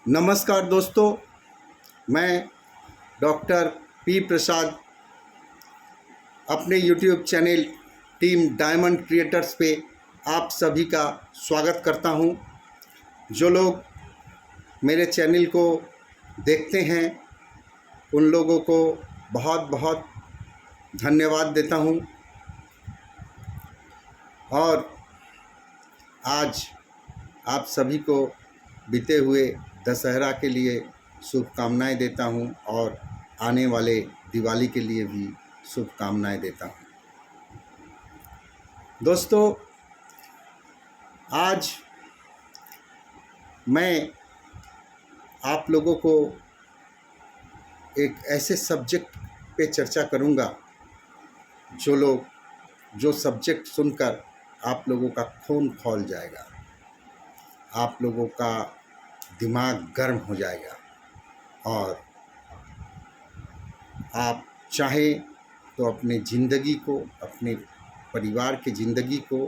नमस्कार दोस्तों, मैं डॉक्टर पी प्रसाद अपने YouTube channel team diamond creators पे आप सभी का स्वागत करता हूं। जो लोग मेरे चैनल को देखते हैं उन लोगों को बहुत बहुत धन्यवाद देता हूं। और आज आप सभी को बीते हुए दशहरा के लिए शुभकामनाएं देता हूं और आने वाले दिवाली के लिए भी शुभकामनाएं देता हूं। दोस्तों, आज मैं आप लोगों को एक ऐसे सब्जेक्ट पे चर्चा करूंगा जो सब्जेक्ट सुनकर आप लोगों का खून खौल जाएगा, आप लोगों का दिमाग गर्म हो जाएगा और आप चाहें तो अपने ज़िंदगी को, अपने परिवार की ज़िंदगी को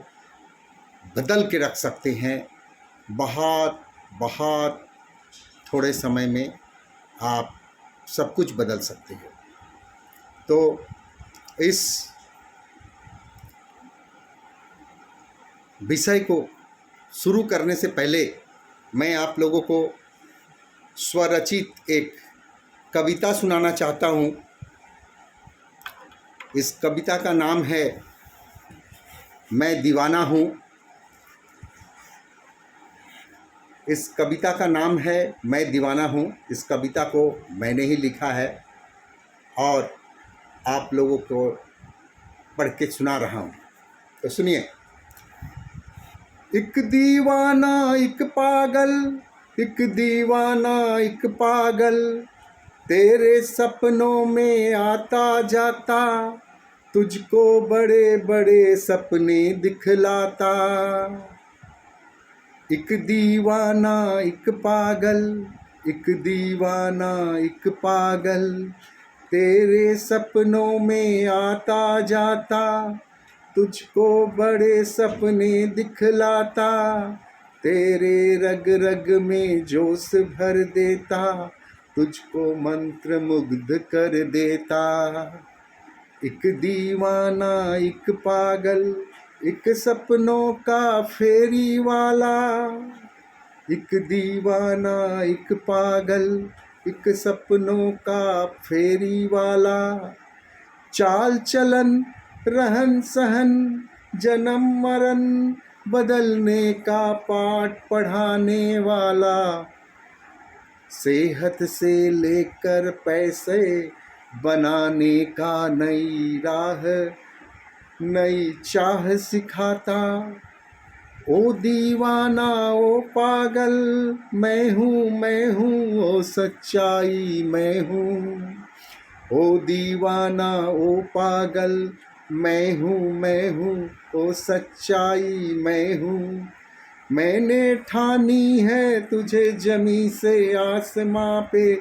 बदल के रख सकते हैं। बहुत बहुत थोड़े समय में आप सब कुछ बदल सकते हैं। तो इस विषय को शुरू करने से पहले मैं आप लोगों को स्वरचित एक कविता सुनाना चाहता हूँ। इस कविता का नाम है मैं दीवाना हूँ। इस कविता का नाम है मैं दीवाना हूँ। इस कविता को मैंने ही लिखा है और आप लोगों को पढ़ के सुना रहा हूँ। तो सुनिए। एक दीवाना एक पागल, एक दीवाना एक पागल, तेरे सपनों में आता जाता, तुझको बड़े बड़े सपने दिखलाता। एक दीवाना एक पागल, एक दीवाना एक पागल, तेरे सपनों में आता जाता, तुझको बड़े सपने दिखलाता। तेरे रग रग में जोश भर देता, तुझको मंत्र मुग्ध कर देता। एक दीवाना एक पागल, एक सपनों का फेरी वाला। एक दीवाना एक पागल, एक सपनों का फेरी वाला। चाल चलन रहन सहन जन्म मरण बदलने का पाठ पढ़ाने वाला। सेहत से लेकर पैसे बनाने का नई राह नई चाह सिखाता। ओ दीवाना ओ पागल, मैं हूँ ओ सच्चाई मैं हूँ। ओ दीवाना ओ पागल, मैं हूँ ओ सच्चाई मैं हूँ। मैंने ठानी है तुझे जमी से आसमां पे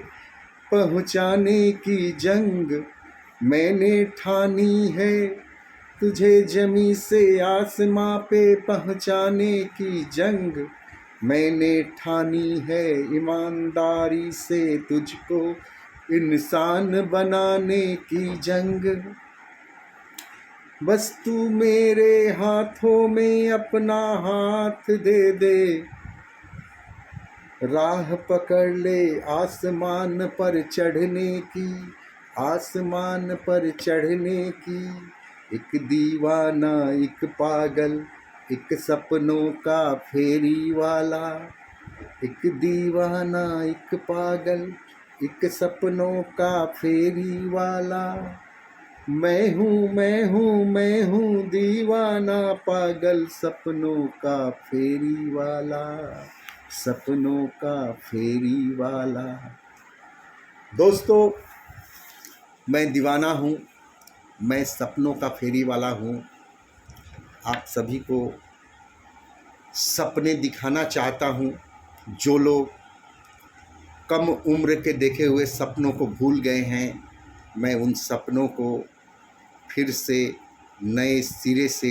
पहुँचाने की जंग। मैंने ठानी है तुझे जमी से आसमां पे पहुँचाने की जंग। मैंने ठानी है ईमानदारी से तुझको इंसान बनाने की जंग। बस तू मेरे हाथों में अपना हाथ दे दे, राह पकड़ ले आसमान पर चढ़ने की, आसमान पर चढ़ने की। एक दीवाना एक पागल, एक सपनों का फेरी वाला। एक दीवाना एक पागल, एक सपनों का फेरी वाला। मैं हूँ दीवाना पागल, सपनों का फेरी वाला, सपनों का फेरी वाला। दोस्तों, मैं दीवाना हूँ, मैं सपनों का फेरी वाला हूँ। आप सभी को सपने दिखाना चाहता हूँ। जो लोग कम उम्र के देखे हुए सपनों को भूल गए हैं, मैं उन सपनों को फिर से नए सिरे से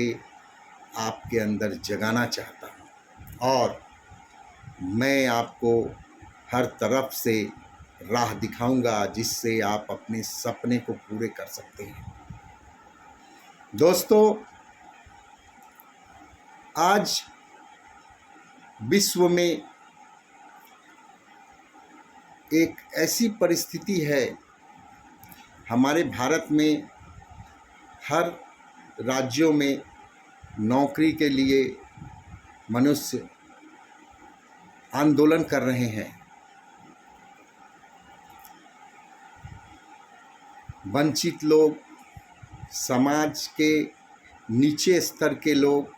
आपके अंदर जगाना चाहता हूँ। और मैं आपको हर तरफ से राह दिखाऊंगा जिससे आप अपने सपने को पूरे कर सकते हैं। दोस्तों, आज विश्व में एक ऐसी परिस्थिति है, हमारे भारत में हर राज्यों में नौकरी के लिए मनुष्य आंदोलन कर रहे हैं। वंचित लोग, समाज के नीचे स्तर के लोग,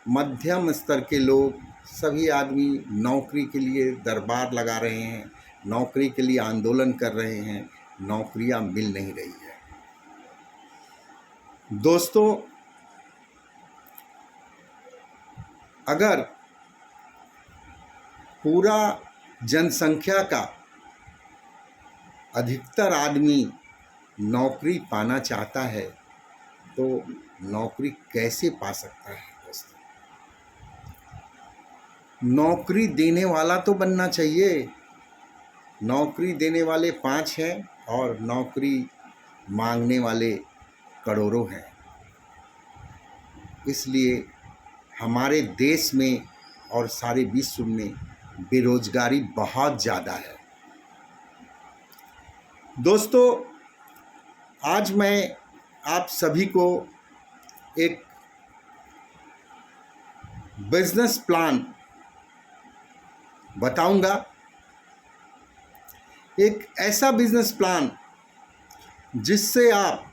मध्यम स्तर के लोग, सभी आदमी नौकरी के लिए दरबार लगा रहे हैं, नौकरी के लिए आंदोलन कर रहे हैं। नौकरियां मिल नहीं रही है। दोस्तों, अगर पूरा जनसंख्या का अधिकतर आदमी नौकरी पाना चाहता है तो नौकरी कैसे पा सकता है? दोस्तों, नौकरी देने वाला तो बनना चाहिए। नौकरी देने वाले 5 हैं और नौकरी मांगने वाले करोड़ों हैं। इसलिए हमारे देश में और सारे विश्व में बेरोजगारी बहुत ज़्यादा है। दोस्तों, आज मैं आप सभी को एक बिजनेस प्लान बताऊंगा। एक ऐसा बिजनेस प्लान जिससे आप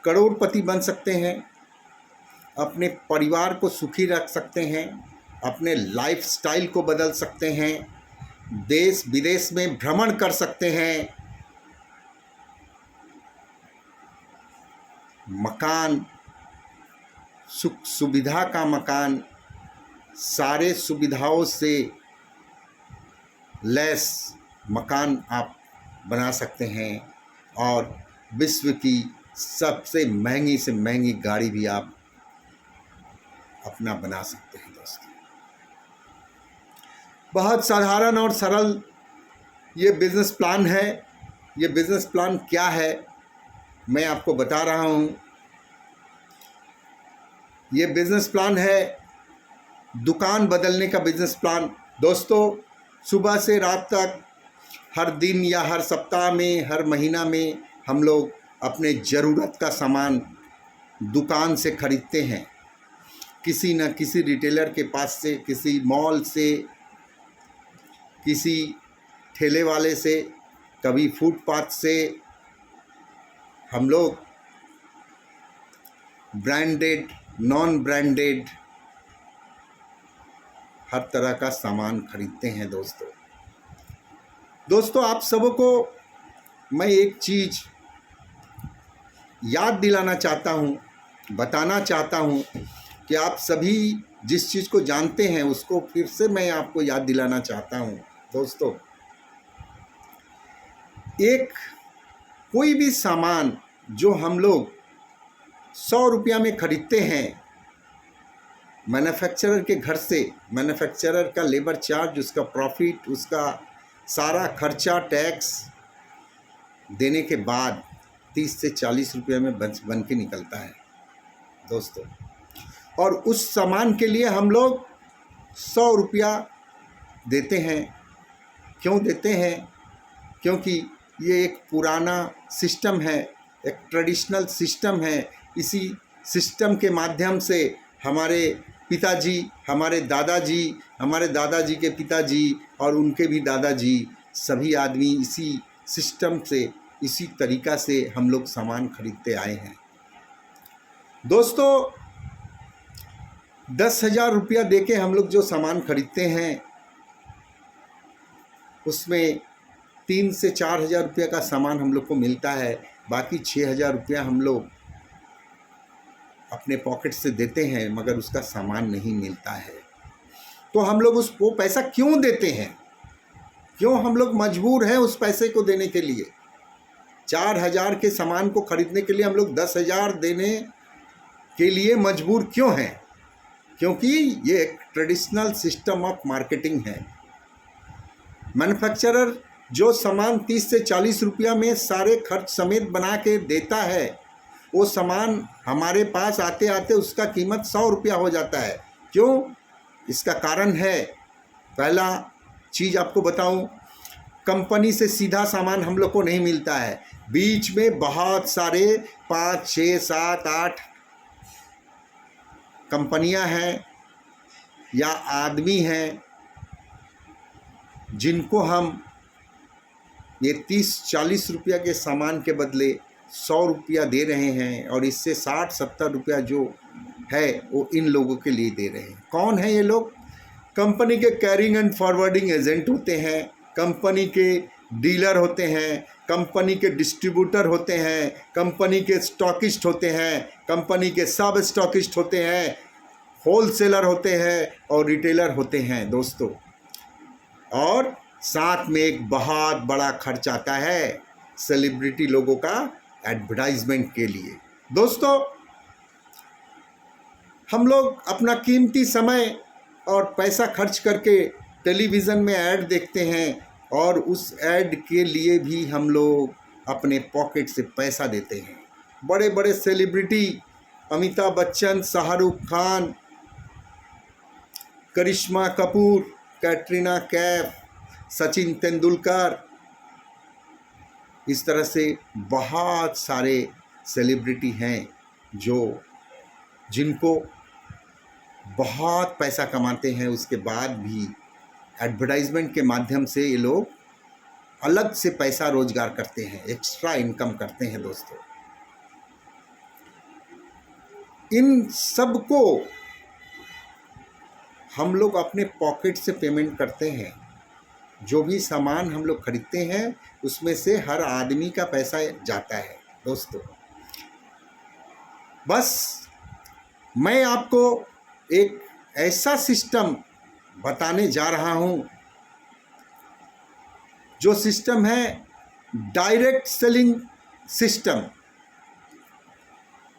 करोड़पति बन सकते हैं, अपने परिवार को सुखी रख सकते हैं, अपने लाइफस्टाइल को बदल सकते हैं, देश विदेश में भ्रमण कर सकते हैं, मकान, सुख सुविधा का मकान, सारे सुविधाओं से लैस मकान आप बना सकते हैं और विश्व की सबसे महंगी से महंगी गाड़ी भी आप अपना बना सकते हैं। दोस्तों, बहुत साधारण और सरल ये बिजनेस प्लान है। ये बिजनेस प्लान क्या है मैं आपको बता रहा हूँ। ये बिजनेस प्लान है दुकान बदलने का बिजनेस प्लान। दोस्तों, सुबह से रात तक, हर दिन या हर सप्ताह में, हर महीना में हम लोग अपने ज़रूरत का सामान दुकान से खरीदते हैं, किसी न किसी रिटेलर के पास से, किसी मॉल से, किसी ठेले वाले से, कभी फुटपाथ से। हम लोग ब्रांडेड, नॉन ब्रांडेड हर तरह का सामान खरीदते हैं। दोस्तों, आप सबको मैं एक चीज़ याद दिलाना चाहता हूँ, बताना चाहता हूँ कि आप सभी जिस चीज़ को जानते हैं उसको फिर से मैं आपको याद दिलाना चाहता हूँ। दोस्तों, एक कोई भी सामान जो हम लोग 100 रुपया में खरीदते हैं मैन्युफैक्चरर के घर से, मैन्युफैक्चरर का लेबर चार्ज, उसका प्रॉफिट, उसका सारा खर्चा, टैक्स देने के बाद 30 से 40 रुपये में बन के निकलता है। दोस्तों, और उस सामान के लिए हम लोग 100 रुपया देते हैं। क्यों देते हैं? क्योंकि ये एक पुराना सिस्टम है, एक ट्रेडिशनल सिस्टम है। इसी सिस्टम के माध्यम से हमारे पिताजी, हमारे दादाजी के पिताजी और उनके भी दादाजी, सभी आदमी इसी सिस्टम से, इसी तरीक़ा से हम लोग सामान खरीदते आए हैं। दोस्तों, 10,000 रुपया दे के हम लोग जो सामान खरीदते हैं उसमें 3 से 4,000 रुपये का सामान हम लोग को मिलता है। बाकी 6,000 रुपया हम लोग अपने पॉकेट से देते हैं, मगर उसका सामान नहीं मिलता है। तो हम लोग वो पैसा क्यों देते हैं? क्यों हम लोग मजबूर हैं उस पैसे को देने के लिए? 4,000 के सामान को खरीदने के लिए हम लोग 10,000 देने के लिए मजबूर क्यों हैं? क्योंकि ये एक ट्रेडिशनल सिस्टम ऑफ मार्केटिंग है। मैन्युफैक्चरर जो सामान 30 से 40 रुपया में सारे खर्च समेत बना के देता है, वो सामान हमारे पास आते आते उसका कीमत 100 रुपया हो जाता है। क्यों? इसका कारण है, पहला चीज़ आपको बताऊं, कंपनी से सीधा सामान हम लोग को नहीं मिलता है। बीच में बहुत सारे 5, 6, 7, 8 कंपनियां हैं या आदमी हैं जिनको हम ये 30-40 रुपया के सामान के बदले 100 रुपया दे रहे हैं, और इससे 60-70 रुपया जो है वो इन लोगों के लिए दे रहे हैं। कौन है ये लोग? कंपनी के कैरिंग एंड फॉरवर्डिंग एजेंट होते हैं, कंपनी के डीलर होते हैं, कंपनी के डिस्ट्रीब्यूटर होते हैं, कंपनी के स्टॉकिस्ट होते हैं, कंपनी के सब स्टॉकिस्ट होते हैं, होलसेलर होते हैं और रिटेलर होते हैं दोस्तों। और साथ में एक बहुत बड़ा खर्च आता है सेलिब्रिटी लोगों का एडवर्टाइजमेंट के लिए। दोस्तों, हम लोग अपना कीमती समय और पैसा खर्च करके टेलीविज़न में ऐड देखते हैं, और उस ऐड के लिए भी हम लोग अपने पॉकेट से पैसा देते हैं। बड़े बड़े सेलिब्रिटी अमिताभ बच्चन, शाहरुख खान, करिश्मा कपूर, कैटरीना कैफ, सचिन तेंदुलकर, इस तरह से बहुत सारे सेलिब्रिटी हैं जिनको बहुत पैसा कमाते हैं, उसके बाद भी एडवर्टाइजमेंट के माध्यम से ये लोग अलग से पैसा रोजगार करते हैं, एक्स्ट्रा इनकम करते हैं दोस्तों। इन सब को हम लोग अपने पॉकेट से पेमेंट करते हैं। जो भी सामान हम लोग खरीदते हैं उसमें से हर आदमी का पैसा जाता है दोस्तों। बस मैं आपको एक ऐसा सिस्टम बताने जा रहा हूं, जो सिस्टम है डायरेक्ट सेलिंग सिस्टम।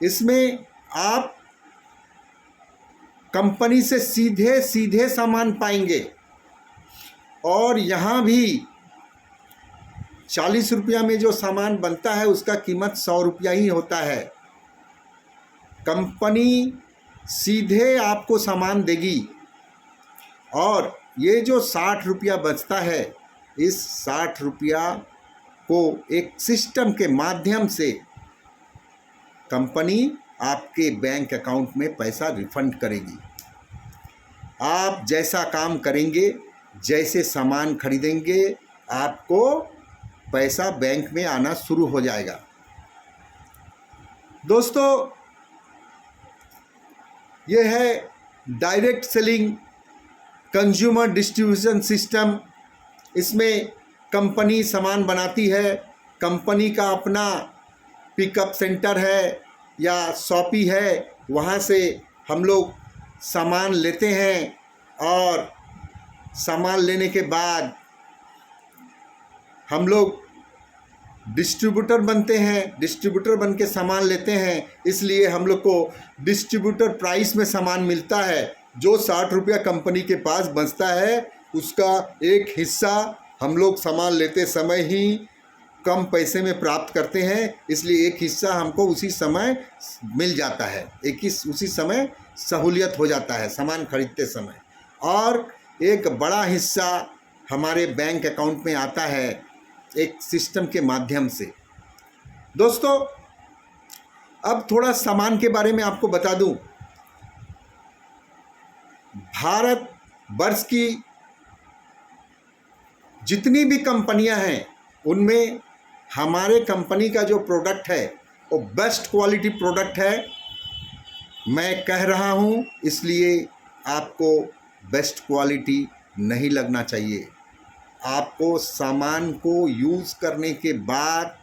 इसमें आप कंपनी से सीधे सीधे सामान पाएंगे, और यहाँ भी 40 रुपया में जो सामान बनता है उसका कीमत 100 रुपया ही होता है। कंपनी सीधे आपको सामान देगी, और ये जो 60 रुपया बचता है, इस 60 रुपया को एक सिस्टम के माध्यम से कंपनी आपके बैंक अकाउंट में पैसा रिफंड करेगी। आप जैसा काम करेंगे, जैसे सामान खरीदेंगे, आपको पैसा बैंक में आना शुरू हो जाएगा। दोस्तों, ये है direct selling consumer distribution system. इसमें कंपनी सामान बनाती है, कंपनी का अपना पिकअप सेंटर है या शॉपी है, वहाँ से हम लोग सामान लेते हैं, और सामान लेने के बाद हम लोग डिस्ट्रीब्यूटर बनते हैं, डिस्ट्रीब्यूटर बन के सामान लेते हैं। इसलिए हम लोग को डिस्ट्रीब्यूटर प्राइस में सामान मिलता है। जो 60 रुपया कंपनी के पास बचता है, उसका एक हिस्सा हम लोग सामान लेते समय ही कम पैसे में प्राप्त करते हैं, इसलिए एक हिस्सा हमको उसी समय मिल जाता है, उसी समय सहूलियत हो जाता है सामान खरीदते समय, और एक बड़ा हिस्सा हमारे बैंक अकाउंट में आता है एक सिस्टम के माध्यम से। दोस्तों, अब थोड़ा सामान के बारे में आपको बता दूं। भारत वर्ष की जितनी भी कंपनियां हैं, उनमें हमारे कंपनी का जो प्रोडक्ट है वो बेस्ट क्वालिटी प्रोडक्ट है। मैं कह रहा हूं, इसलिए आपको बेस्ट क्वालिटी नहीं लगना चाहिए। आपको सामान को यूज़ करने के बाद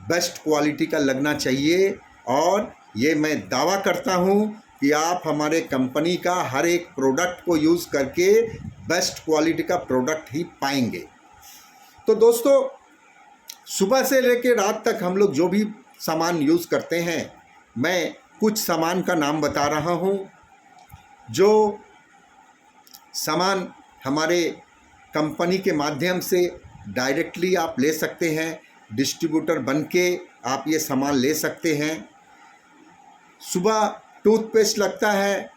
बेस्ट क्वालिटी का लगना चाहिए, और ये मैं दावा करता हूं कि आप हमारे कंपनी का हर एक प्रोडक्ट को यूज़ करके बेस्ट क्वालिटी का प्रोडक्ट ही पाएंगे। तो दोस्तों, सुबह से लेकर रात तक हम लोग जो भी सामान यूज़ करते हैं, मैं कुछ सामान का नाम बता रहा हूं। जो सामान हमारे कंपनी के माध्यम से डायरेक्टली आप ले सकते हैं, डिस्ट्रीब्यूटर बन के आप ये सामान ले सकते हैं। सुबह टूथपेस्ट लगता है,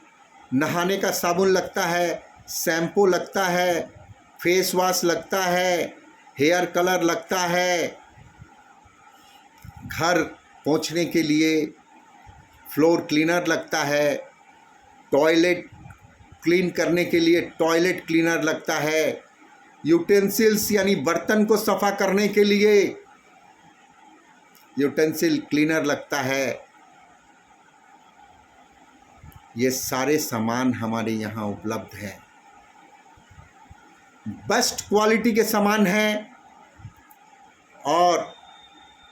नहाने का साबुन लगता है, शैम्पू लगता है, फेस वॉश लगता है, हेयर कलर लगता है, घर पोंछने के लिए फ्लोर क्लीनर लगता है, टॉयलेट क्लीन करने के लिए टॉयलेट क्लीनर लगता है, यूटेंसिल्स यानी बर्तन को सफ़ा करने के लिए यूटेंसिल क्लीनर लगता है। ये सारे सामान हमारे यहाँ उपलब्ध हैं। बेस्ट क्वालिटी के सामान हैं और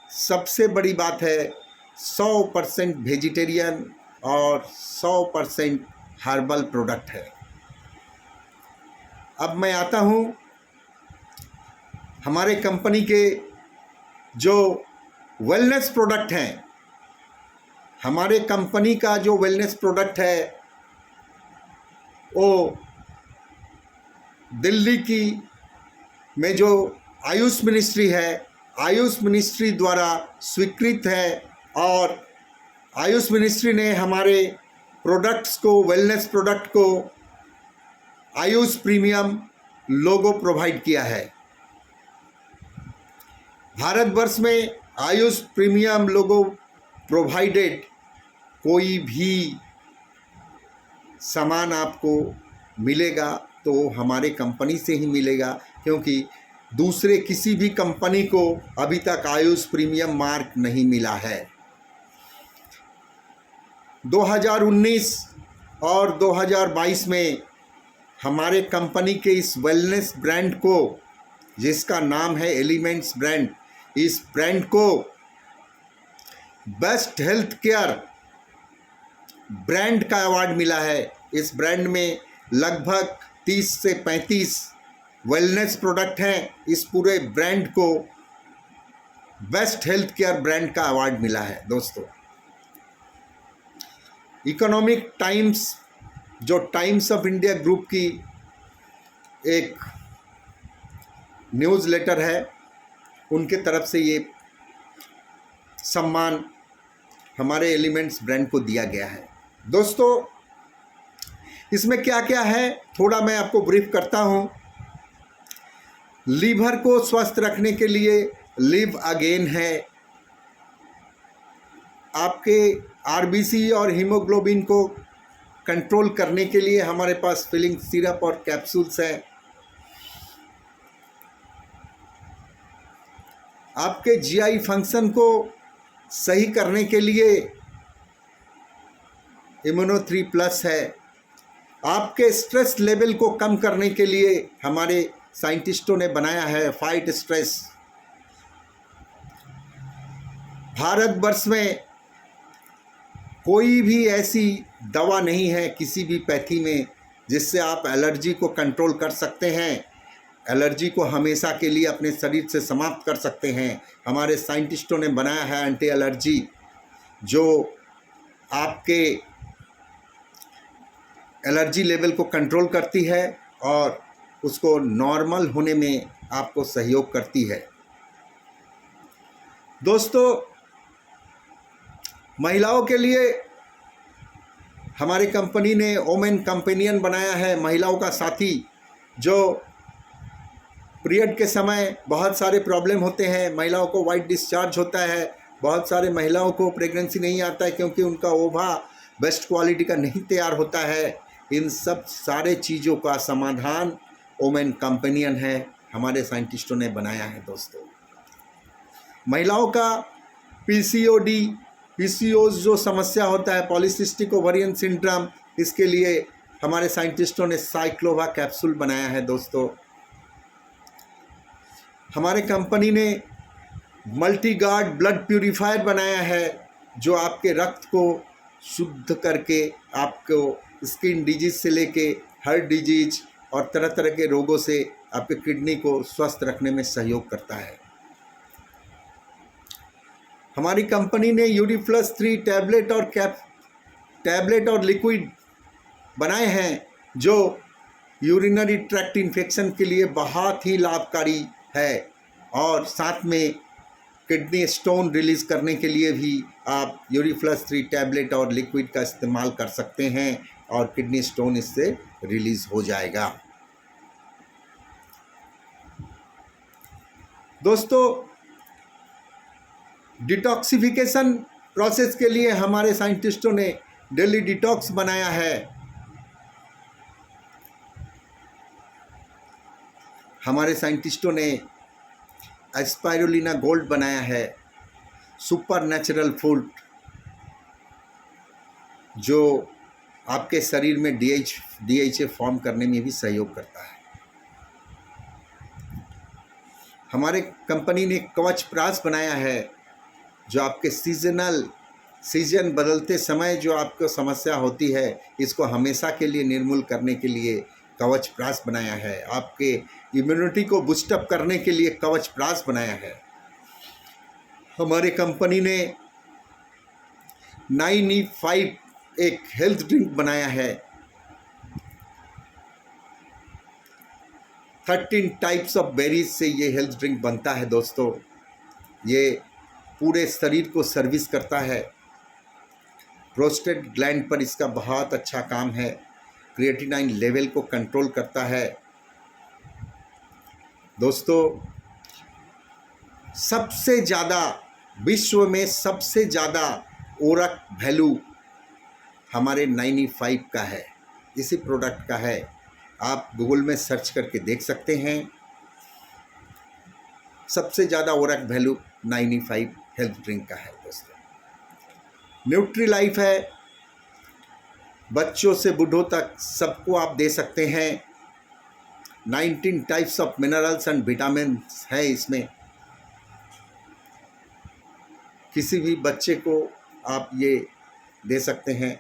सबसे बड़ी बात है 100% वेजिटेरियन और 100% हर्बल प्रोडक्ट है। अब मैं आता हूँ हमारे कंपनी के जो वेलनेस प्रोडक्ट हैं। हमारे कंपनी का जो वेलनेस प्रोडक्ट है वो दिल्ली की में जो आयुष मिनिस्ट्री है, आयुष मिनिस्ट्री द्वारा स्वीकृत है और आयुष मिनिस्ट्री ने हमारे प्रोडक्ट्स को, वेलनेस प्रोडक्ट को आयुष प्रीमियम लोगो प्रोवाइड किया है। भारतवर्ष में आयुष प्रीमियम लोगो प्रोवाइडेड कोई भी सामान आपको मिलेगा तो हमारे कंपनी से ही मिलेगा, क्योंकि दूसरे किसी भी कंपनी को अभी तक आयुष प्रीमियम मार्क नहीं मिला है। 2019 और 2022 में हमारे कंपनी के इस वेलनेस ब्रांड को, जिसका नाम है एलिमेंट्स ब्रांड, इस ब्रांड को बेस्ट हेल्थ केयर ब्रांड का अवार्ड मिला है। इस ब्रांड में लगभग 30 से 35 वेलनेस प्रोडक्ट हैं। इस पूरे ब्रांड को बेस्ट हेल्थ केयर ब्रांड का अवार्ड मिला है। दोस्तों, इकोनॉमिक टाइम्स, जो टाइम्स ऑफ इंडिया ग्रुप की एक न्यूज़ लेटर है, उनके तरफ से ये सम्मान हमारे एलिमेंट्स ब्रांड को दिया गया है। दोस्तों, इसमें क्या क्या है थोड़ा मैं आपको ब्रीफ करता हूँ। लीवर को स्वस्थ रखने के लिए लिव अगेन है। आपके आरबीसी और हीमोग्लोबिन को कंट्रोल करने के लिए हमारे पास फिलिंग सिरप और कैप्सूल्स हैं। आपके जीआई फंक्शन को सही करने के लिए इम्यूनो 3+ है। आपके स्ट्रेस लेवल को कम करने के लिए हमारे साइंटिस्टों ने बनाया है फाइट स्ट्रेस। भारतवर्ष में कोई भी ऐसी दवा नहीं है किसी भी पैथी में जिससे आप एलर्जी को कंट्रोल कर सकते हैं, एलर्जी को हमेशा के लिए अपने शरीर से समाप्त कर सकते हैं। हमारे साइंटिस्टों ने बनाया है एंटी एलर्जी, जो आपके एलर्जी लेवल को कंट्रोल करती है और उसको नॉर्मल होने में आपको सहयोग करती है। दोस्तों, महिलाओं के लिए हमारी कंपनी ने वोमेन कंपेनियन बनाया है, महिलाओं का साथी। जो पीरियड के समय बहुत सारे प्रॉब्लम होते हैं, महिलाओं को वाइट डिस्चार्ज होता है, बहुत सारे महिलाओं को प्रेगनेंसी नहीं आता है क्योंकि उनका ओवा बेस्ट क्वालिटी का नहीं तैयार होता है। इन सब सारे चीज़ों का समाधान वोमेन कंपेनियन है, हमारे साइंटिस्टों ने बनाया है। दोस्तों, महिलाओं का पीसीओस जो समस्या होता है, पॉलीसिस्टिक ओवरियन सिंड्रोम, इसके लिए हमारे साइंटिस्टों ने साइक्लोवा कैप्सूल बनाया है। दोस्तों, हमारे कंपनी ने मल्टीगार्ड ब्लड प्यूरीफायर बनाया है, जो आपके रक्त को शुद्ध करके आपको स्किन डिजीज से लेके हार्ट डिजीज और तरह तरह के रोगों से आपके किडनी को स्वस्थ रखने में सहयोग करता है। हमारी कंपनी ने UD+3 टैबलेट और लिक्विड बनाए हैं, जो यूरिनरी ट्रैक्ट इन्फेक्शन के लिए बहुत ही लाभकारी है, और साथ में किडनी स्टोन रिलीज़ करने के लिए भी आप यूरिफ्लस 3 टैबलेट और लिक्विड का इस्तेमाल कर सकते हैं और किडनी स्टोन इससे रिलीज़ हो जाएगा। दोस्तों, डिटॉक्सिफिकेशन प्रोसेस के लिए हमारे साइंटिस्टों ने डेली डिटॉक्स बनाया है। हमारे साइंटिस्टों ने एस्पायरुलिना गोल्ड बनाया है, सुपर नेचुरल फूड जो आपके शरीर में DHA फॉर्म करने में भी सहयोग करता है। हमारे कंपनी ने कवच प्राश बनाया है, जो आपके सीजन बदलते समय जो आपको समस्या होती है, इसको हमेशा के लिए निर्मूल करने के लिए कवच प्राश बनाया है। आपके इम्यूनिटी को बूस्टअप करने के लिए कवच प्राश बनाया है। हमारे कंपनी ने 9E5 एक हेल्थ ड्रिंक बनाया है। 13 टाइप्स ऑफ बेरीज से ये हेल्थ ड्रिंक बनता है। दोस्तों, ये पूरे शरीर को सर्विस करता है। प्रोस्टेट ग्लैंड पर इसका बहुत अच्छा काम है। क्रिएटिनाइन लेवल को कंट्रोल करता है। दोस्तों, सबसे ज़्यादा विश्व में सबसे ज़्यादा ओरक वैल्यू हमारे 9E5 का है, इसी प्रोडक्ट का है। आप गूगल में सर्च करके देख सकते हैं। सबसे ज़्यादा ओरक वैल्यू 9E5 हेल्थ ड्रिंक का है। दोस्तों, न्यूट्री लाइफ है, बच्चों से बूढ़ों तक सबको आप दे सकते हैं। 19 types of minerals and vitamin है इसमें। किसी भी बच्चे को आप ये दे सकते हैं,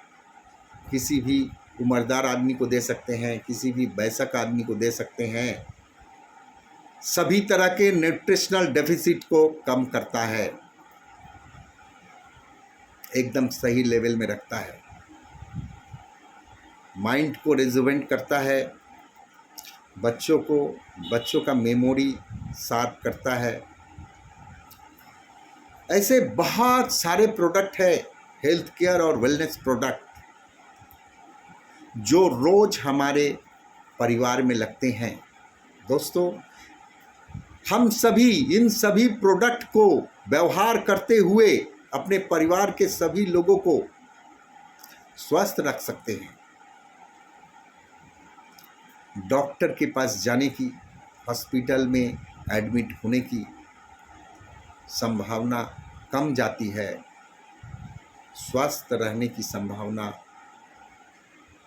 किसी भी उम्रदार आदमी को दे सकते हैं, किसी भी वयस्क आदमी को दे सकते हैं। सभी तरह के न्यूट्रिशनल डेफिसिट को कम करता है, एकदम सही लेवल में रखता है। माइंड को रिजुवेंट करता है, बच्चों का मेमोरी शार्प करता है। ऐसे बहुत सारे प्रोडक्ट है, हेल्थ केयर और वेलनेस प्रोडक्ट, जो रोज हमारे परिवार में लगते हैं। दोस्तों, हम सभी इन सभी प्रोडक्ट को व्यवहार करते हुए अपने परिवार के सभी लोगों को स्वस्थ रख सकते हैं। डॉक्टर के पास जाने की, हॉस्पिटल में एडमिट होने की संभावना कम जाती है। स्वस्थ रहने की संभावना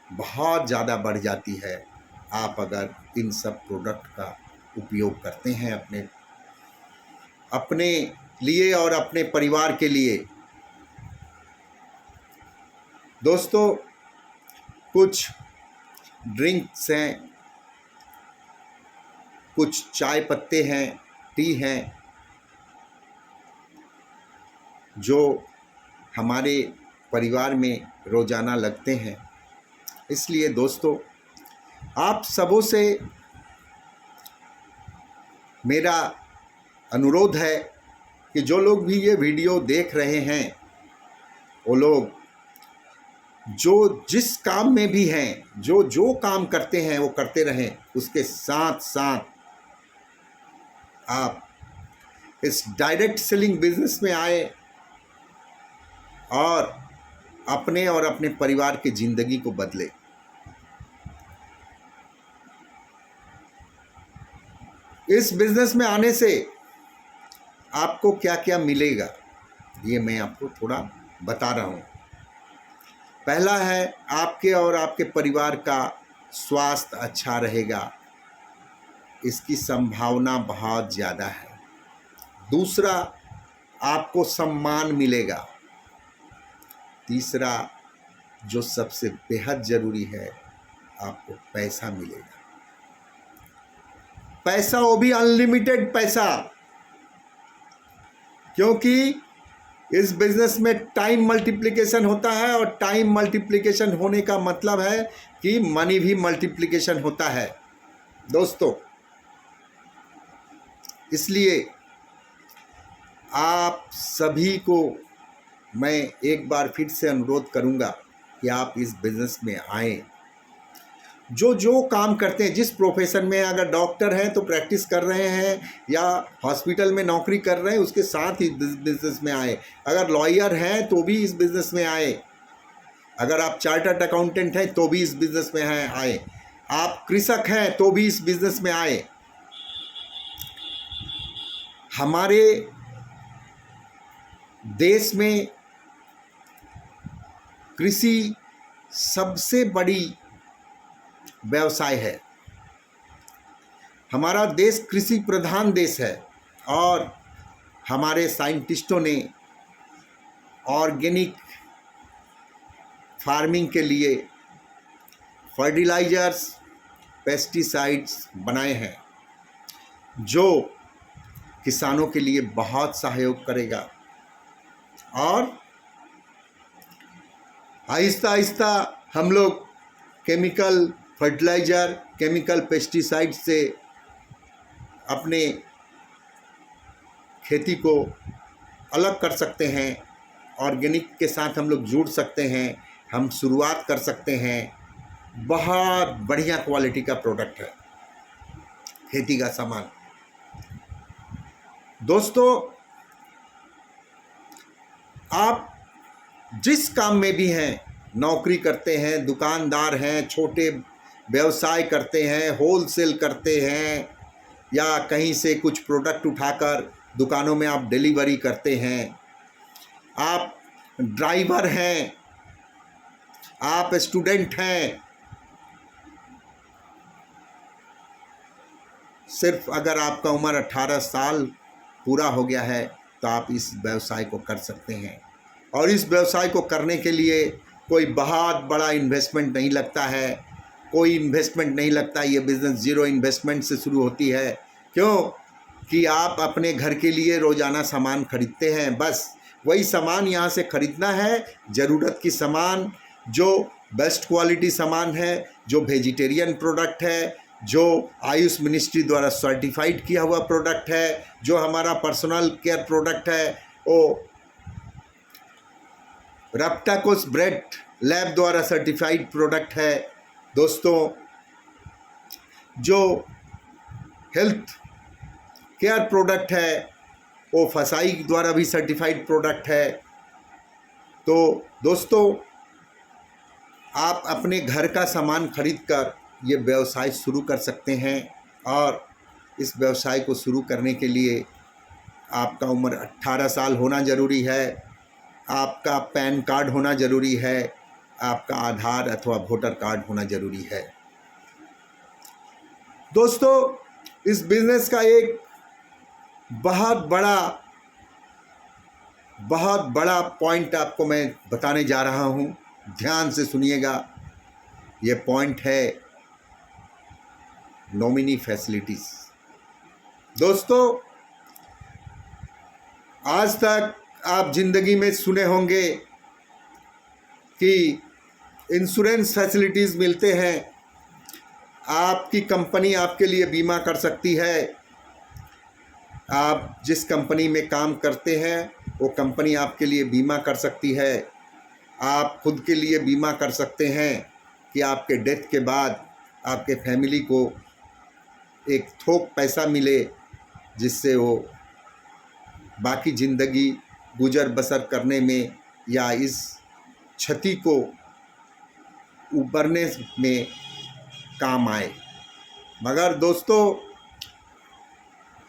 बहुत ज़्यादा बढ़ जाती है, आप अगर इन सब प्रोडक्ट का उपयोग करते हैं अपने लिए और अपने परिवार के लिए। दोस्तों, कुछ ड्रिंक्स हैं, कुछ चाय पत्ते हैं, टी हैं, जो हमारे परिवार में रोज़ाना लगते हैं। इसलिए दोस्तों, आप सबों से मेरा अनुरोध है कि जो लोग भी ये वीडियो देख रहे हैं, वो लोग जो जिस काम में भी हैं, जो काम करते हैं वो करते रहें। उसके साथ साथ आप इस डायरेक्ट सेलिंग बिजनेस में आए और अपने परिवार की ज़िंदगी को बदले। इस बिजनेस में आने से आपको क्या क्या मिलेगा, ये मैं आपको थोड़ा बता रहा हूँ। पहला है, आपके और आपके परिवार का स्वास्थ्य अच्छा रहेगा, इसकी संभावना बहुत ज़्यादा है। दूसरा, आपको सम्मान मिलेगा। तीसरा, जो सबसे बेहद ज़रूरी है, आपको पैसा मिलेगा। पैसा वो भी अनलिमिटेड पैसा, क्योंकि इस बिजनेस में टाइम मल्टीप्लिकेशन होता है, और टाइम मल्टीप्लिकेशन होने का मतलब है कि मनी भी मल्टीप्लिकेशन होता है दोस्तों। इसलिए आप सभी को मैं एक बार फिर से अनुरोध करूंगा कि आप इस बिज़नेस में आएँ। जो जो काम करते हैं, जिस प्रोफेशन में, अगर डॉक्टर हैं तो प्रैक्टिस कर रहे हैं या हॉस्पिटल में नौकरी कर रहे हैं, उसके साथ ही बिजनेस में आए। अगर लॉयर हैं तो भी इस बिज़नेस में आए। अगर आप चार्टर्ड अकाउंटेंट हैं तो भी इस बिज़नेस में आए। आप कृषक हैं तो भी इस बिज़नेस में आए। हमारे देश में कृषि सबसे बड़ी व्यवसाय है। हमारा देश कृषि प्रधान देश है, और हमारे साइंटिस्टों ने ऑर्गेनिक फार्मिंग के लिए फर्टिलाइजर्स, पेस्टिसाइड्स बनाए हैं, जो किसानों के लिए बहुत सहयोग करेगा। और आहिस्ता आहिस्ता हम लोग केमिकल फर्टिलाइज़र, केमिकल पेस्टिसाइड से अपने खेती को अलग कर सकते हैं। ऑर्गेनिक के साथ हम लोग जुड़ सकते हैं, हम शुरुआत कर सकते हैं। बहुत बढ़िया क्वालिटी का प्रोडक्ट है खेती का सामान। दोस्तों, आप जिस काम में भी हैं, नौकरी करते हैं, दुकानदार हैं, छोटे व्यवसाय करते हैं, होलसेल करते हैं, या कहीं से कुछ प्रोडक्ट उठाकर दुकानों में आप डिलीवरी करते हैं, आप ड्राइवर हैं, आप स्टूडेंट हैं, सिर्फ अगर आपका उम्र 18 साल पूरा हो गया है तो आप इस व्यवसाय को कर सकते हैं। और इस व्यवसाय को करने के लिए कोई बहुत बड़ा इन्वेस्टमेंट नहीं लगता है, कोई इन्वेस्टमेंट नहीं लगता। ये बिज़नेस ज़ीरो इन्वेस्टमेंट से शुरू होती है। क्यों? कि आप अपने घर के लिए रोज़ाना सामान खरीदते हैं, बस वही सामान यहाँ से खरीदना है। ज़रूरत की सामान, जो बेस्ट क्वालिटी सामान है, जो वेजिटेरियन प्रोडक्ट है, जो आयुष मिनिस्ट्री द्वारा सर्टिफाइड किया हुआ प्रोडक्ट है, जो हमारा पर्सनल केयर प्रोडक्ट है, वो रप्टाकोस ब्रेड लैब द्वारा सर्टिफाइड प्रोडक्ट है। दोस्तों, जो हेल्थ केयर प्रोडक्ट है वो फसाई द्वारा भी सर्टिफाइड प्रोडक्ट है। तो दोस्तों, आप अपने घर का सामान खरीदकर ये व्यवसाय शुरू कर सकते हैं। और इस व्यवसाय को शुरू करने के लिए आपका उम्र 18 साल होना ज़रूरी है, आपका पैन कार्ड होना ज़रूरी है, आपका आधार अथवा वोटर कार्ड होना ज़रूरी है। दोस्तों, इस बिज़नेस का एक बहुत बड़ा पॉइंट आपको मैं बताने जा रहा हूँ, ध्यान से सुनिएगा। ये पॉइंट है नॉमिनी फैसिलिटीज़। दोस्तों, आज तक आप ज़िंदगी में सुने होंगे कि इंश्योरेंस फैसिलिटीज़ मिलते हैं, आपकी कंपनी आपके लिए बीमा कर सकती है। आप जिस कंपनी में काम करते हैं वो कंपनी आपके लिए बीमा कर सकती है। आप खुद के लिए बीमा कर सकते हैं कि आपके डेथ के बाद आपके फैमिली को एक थोक पैसा मिले, जिससे वो बाकी ज़िंदगी गुजर बसर करने में या इस क्षति को उबरने में काम आए। मगर दोस्तों,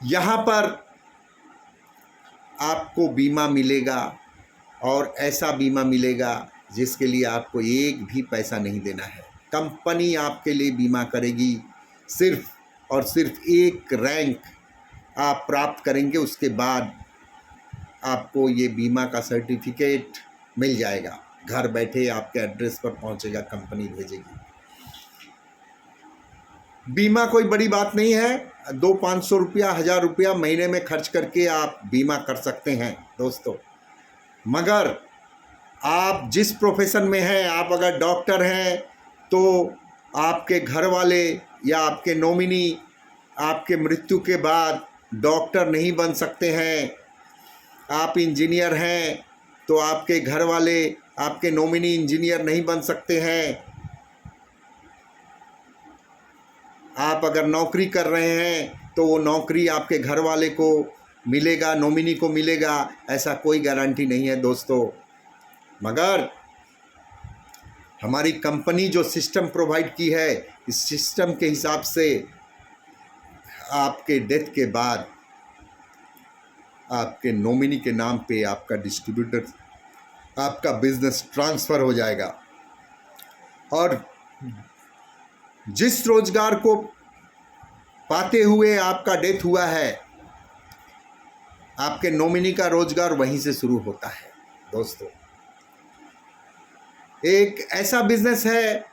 यहाँ पर आपको बीमा मिलेगा, और ऐसा बीमा मिलेगा जिसके लिए आपको एक भी पैसा नहीं देना है। कंपनी आपके लिए बीमा करेगी। सिर्फ और सिर्फ एक रैंक आप प्राप्त करेंगे, उसके बाद आपको ये बीमा का सर्टिफिकेट मिल जाएगा। घर बैठे आपके एड्रेस पर पहुंचेगा, कंपनी भेजेगी। बीमा कोई बड़ी बात नहीं है। 200-500 रुपया, 1000 रुपया महीने में खर्च करके आप बीमा कर सकते हैं। दोस्तों, मगर आप जिस प्रोफेशन में हैं, आप अगर डॉक्टर हैं तो आपके घर वाले या आपके नॉमिनी आपके मृत्यु के बाद डॉक्टर नहीं बन सकते हैं। आप इंजीनियर हैं तो आपके घर वाले आपके नॉमिनी इंजीनियर नहीं बन सकते हैं। आप अगर नौकरी कर रहे हैं तो वो नौकरी आपके घर वाले को मिलेगा, नॉमिनी को मिलेगा, ऐसा कोई गारंटी नहीं है दोस्तों। मगर हमारी कंपनी जो सिस्टम प्रोवाइड की है, इस सिस्टम के हिसाब से आपके डेथ के बाद आपके नॉमिनी के नाम पे आपका डिस्ट्रीब्यूटर, आपका बिजनेस ट्रांसफ़र हो जाएगा। और जिस रोजगार को पाते हुए आपका डेथ हुआ है, आपके नॉमिनी का रोजगार वहीं से शुरू होता है दोस्तों। एक ऐसा बिजनेस है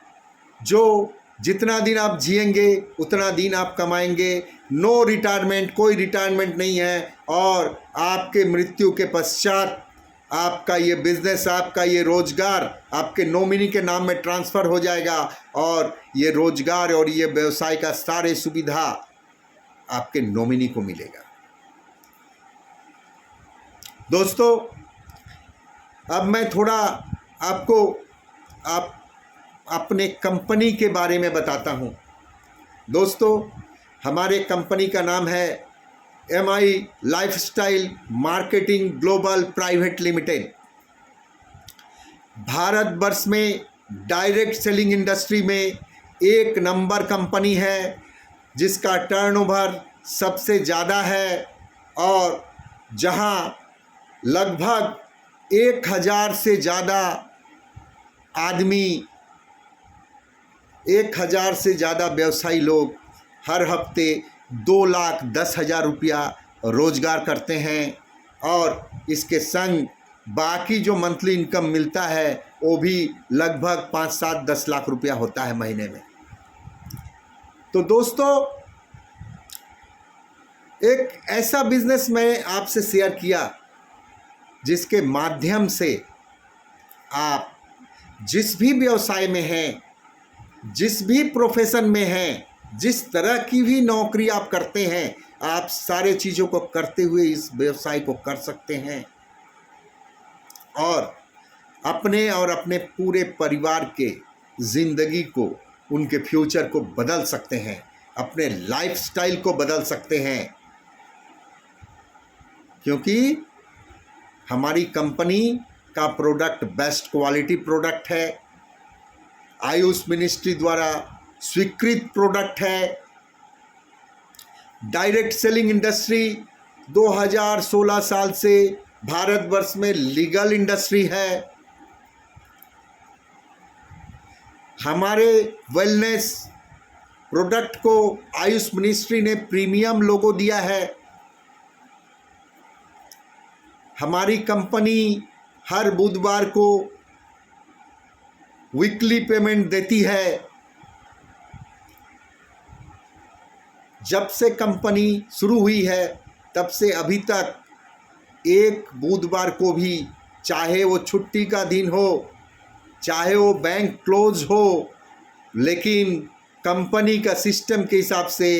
जो जितना दिन आप जिएंगे उतना दिन आप कमाएंगे। नो रिटायरमेंट, कोई रिटायरमेंट नहीं है। और आपके मृत्यु के पश्चात आपका ये बिजनेस, आपका ये रोजगार आपके नॉमिनी के नाम में ट्रांसफ़र हो जाएगा और ये रोजगार और ये व्यवसाय का सारे सुविधा आपके नॉमिनी को मिलेगा। दोस्तों, अब मैं थोड़ा आपको अपने कंपनी के बारे में बताता हूँ। दोस्तों, हमारे कंपनी का नाम है MI lifestyle marketing global private limited. Bharatvarsh में डायरेक्ट सेलिंग इंडस्ट्री में एक नंबर कंपनी है, जिसका टर्नओवर सबसे ज़्यादा है और जहां लगभग 1000 से ज़्यादा आदमी, 1000 से ज़्यादा व्यवसायी लोग हर हफ्ते 2,10,000 रुपया रोजगार करते हैं। और इसके संग बाकी जो मंथली इनकम मिलता है वो भी लगभग 5, 7, 10 लाख रुपया होता है महीने में। तो दोस्तों, एक ऐसा बिजनेस मैं आपसे शेयर किया जिसके माध्यम से आप जिस भी व्यवसाय में हैं, जिस भी प्रोफेशन में हैं, जिस तरह की भी नौकरी आप करते हैं, आप सारे चीज़ों को करते हुए इस व्यवसाय को कर सकते हैं और अपने पूरे परिवार के ज़िंदगी को, उनके फ्यूचर को बदल सकते हैं, अपने लाइफस्टाइल को बदल सकते हैं। क्योंकि हमारी कंपनी का प्रोडक्ट बेस्ट क्वालिटी प्रोडक्ट है, आयुष मिनिस्ट्री द्वारा स्वीकृत प्रोडक्ट है। डायरेक्ट सेलिंग इंडस्ट्री 2016 साल से भारतवर्ष में लीगल इंडस्ट्री है। हमारे वेलनेस प्रोडक्ट को आयुष मिनिस्ट्री ने प्रीमियम लोगो दिया है। हमारी कंपनी हर बुधवार को वीकली पेमेंट देती है। जब से कंपनी शुरू हुई है तब से अभी तक एक बुधवार को भी, चाहे वो छुट्टी का दिन हो, चाहे वो बैंक क्लोज हो, लेकिन कंपनी का सिस्टम के हिसाब से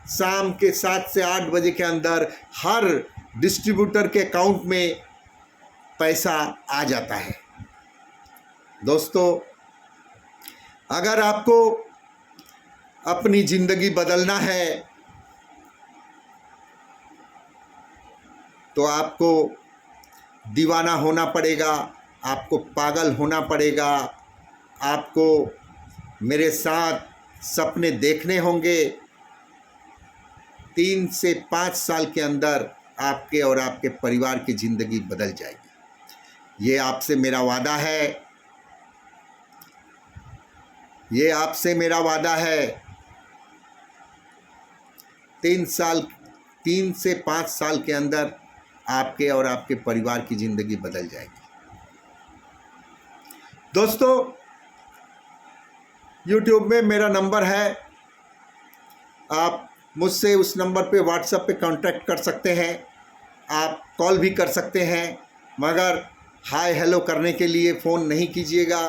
शाम के 7 से 8 बजे के अंदर हर डिस्ट्रीब्यूटर के अकाउंट में पैसा आ जाता है। दोस्तों, अगर आपको अपनी ज़िंदगी बदलना है तो आपको दीवाना होना पड़ेगा, आपको पागल होना पड़ेगा, आपको मेरे साथ सपने देखने होंगे। 3 से 5 साल के अंदर आपके और आपके परिवार की ज़िंदगी बदल जाएगी। ये आपसे मेरा वादा है, ये आपसे मेरा वादा है। 3 से 5 साल के अंदर आपके और आपके परिवार की ज़िंदगी बदल जाएगी। दोस्तों, YouTube में मेरा नंबर है, आप मुझसे उस नंबर पे व्हाट्सएप पे कांटेक्ट कर सकते हैं, आप कॉल भी कर सकते हैं। मगर हाय हेलो करने के लिए फ़ोन नहीं कीजिएगा।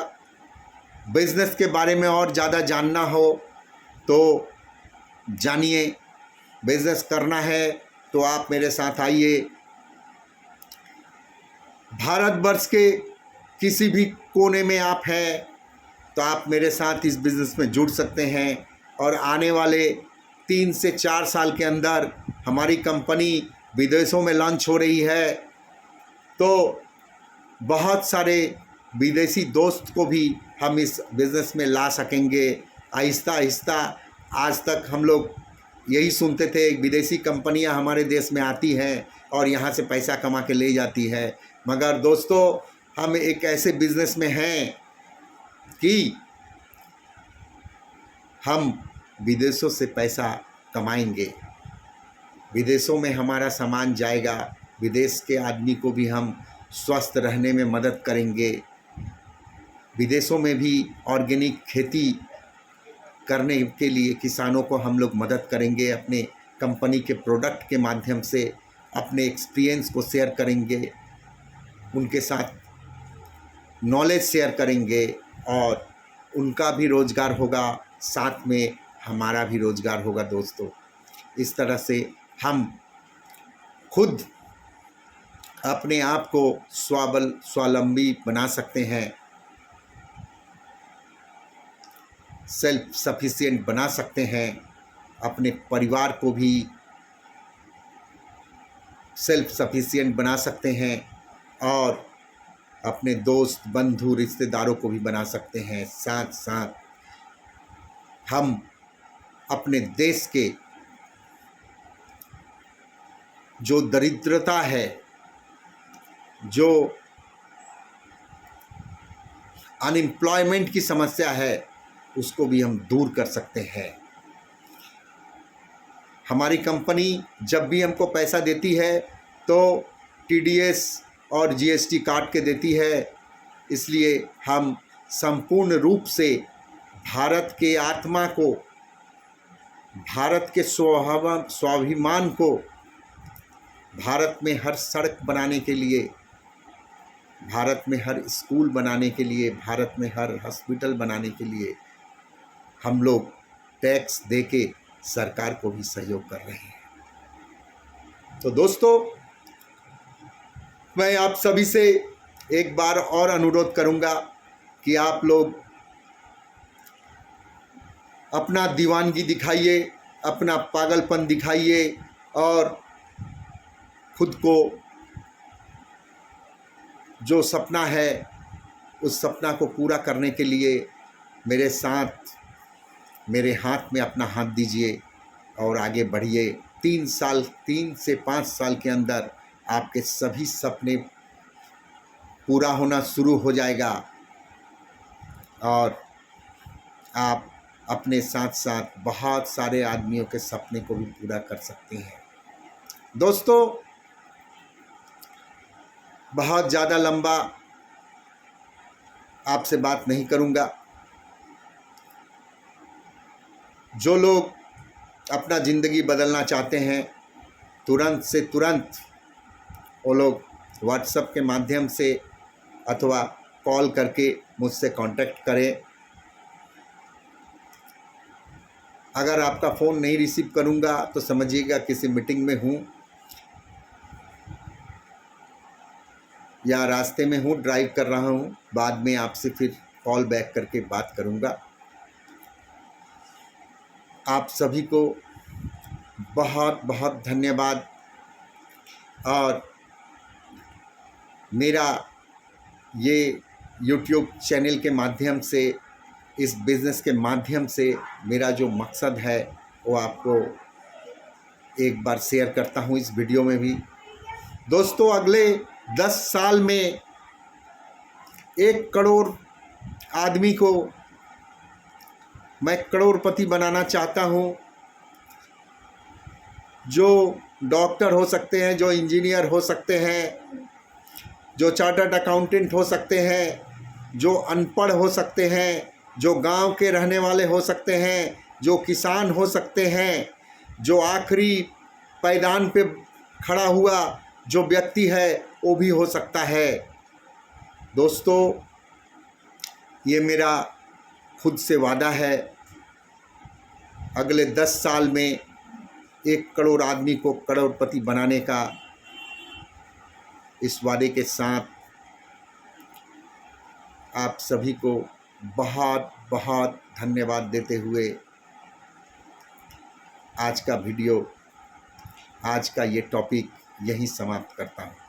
बिज़नेस के बारे में और ज़्यादा जानना हो तो जानिए। बिज़नेस करना है तो आप मेरे साथ आइए। भारतवर्ष के किसी भी कोने में आप हैं तो आप मेरे साथ इस बिज़नेस में जुड़ सकते हैं। और आने वाले 3 से 4 साल के अंदर हमारी कंपनी विदेशों में लॉन्च हो रही है, तो बहुत सारे विदेशी दोस्त को भी हम इस बिज़नेस में ला सकेंगे आहिस्ता आहिस्ता। आज तक हम लोग यही सुनते थे, विदेशी कंपनियां हमारे देश में आती हैं और यहाँ से पैसा कमा के ले जाती है, मगर दोस्तों हम एक ऐसे बिज़नेस में हैं कि हम विदेशों से पैसा कमाएंगे। विदेशों में हमारा सामान जाएगा, विदेश के आदमी को भी हम स्वस्थ रहने में मदद करेंगे। विदेशों में भी ऑर्गेनिक खेती करने के लिए किसानों को हम लोग मदद करेंगे। अपने कंपनी के प्रोडक्ट के माध्यम से अपने एक्सपीरियंस को शेयर करेंगे, उनके साथ नॉलेज शेयर करेंगे और उनका भी रोज़गार होगा, साथ में हमारा भी रोज़गार होगा। दोस्तों इस तरह से हम खुद अपने आप को स्वावलंबी बना सकते हैं, सेल्फ सफिशिएंट बना सकते हैं, अपने परिवार को भी सेल्फ सफिशिएंट बना सकते हैं और अपने दोस्त बंधु रिश्तेदारों को भी बना सकते हैं। साथ साथ हम अपने देश के जो दरिद्रता है, जो अनएम्प्लॉयमेंट की समस्या है, उसको भी हम दूर कर सकते हैं। हमारी कंपनी जब भी हमको पैसा देती है तो TDS और GST काट के देती है, इसलिए हम संपूर्ण रूप से भारत के आत्मा को, भारत के स्वाभिमान को, भारत में हर सड़क बनाने के लिए, भारत में हर स्कूल बनाने के लिए, भारत में हर हॉस्पिटल बनाने के लिए हम लोग टैक्स दे के सरकार को भी सहयोग कर रहे हैं। तो दोस्तों मैं आप सभी से एक बार और अनुरोध करूंगा कि आप लोग अपना दीवानगी दिखाइए, अपना पागलपन दिखाइए और खुद को जो सपना है उस सपना को पूरा करने के लिए मेरे साथ, मेरे हाथ में अपना हाथ दीजिए और आगे बढ़िए। 3 से 5 साल के अंदर आपके सभी सपने पूरा होना शुरू हो जाएगा और आप अपने साथ साथ बहुत सारे आदमियों के सपने को भी पूरा कर सकते हैं। दोस्तों बहुत ज़्यादा लंबा आपसे बात नहीं करूँगा। जो लोग अपना ज़िंदगी बदलना चाहते हैं, तुरंत से तुरंत वो लोग व्हाट्सएप के माध्यम से अथवा कॉल करके मुझसे कांटेक्ट करें। अगर आपका फ़ोन नहीं रिसीव करूँगा तो समझिएगा किसी मीटिंग में हूँ या रास्ते में हूँ, ड्राइव कर रहा हूँ। बाद में आपसे फिर कॉल बैक करके बात करूँगा। आप सभी को बहुत बहुत धन्यवाद। और मेरा ये YouTube चैनल के माध्यम से, इस बिज़नेस के माध्यम से मेरा जो मकसद है वो आपको एक बार शेयर करता हूँ इस वीडियो में भी। दोस्तों अगले 10 साल में 1 करोड़ आदमी को मैं करोड़पति बनाना चाहता हूँ। जो डॉक्टर हो सकते हैं, जो इंजीनियर हो सकते हैं, जो चार्टर्ड अकाउंटेंट हो सकते हैं, जो अनपढ़ हो सकते हैं, जो गांव के रहने वाले हो सकते हैं, जो किसान हो सकते हैं, जो आखिरी पायदान पे खड़ा हुआ जो व्यक्ति है वो भी हो सकता है। दोस्तों, ये मेरा खुद से वादा है, अगले 10 साल में 1 करोड़ आदमी को करोड़पति बनाने का। इस वादे के साथ आप सभी को बहुत बहुत धन्यवाद देते हुए आज का वीडियो, आज का ये टॉपिक यहीं समाप्त करता हूँ।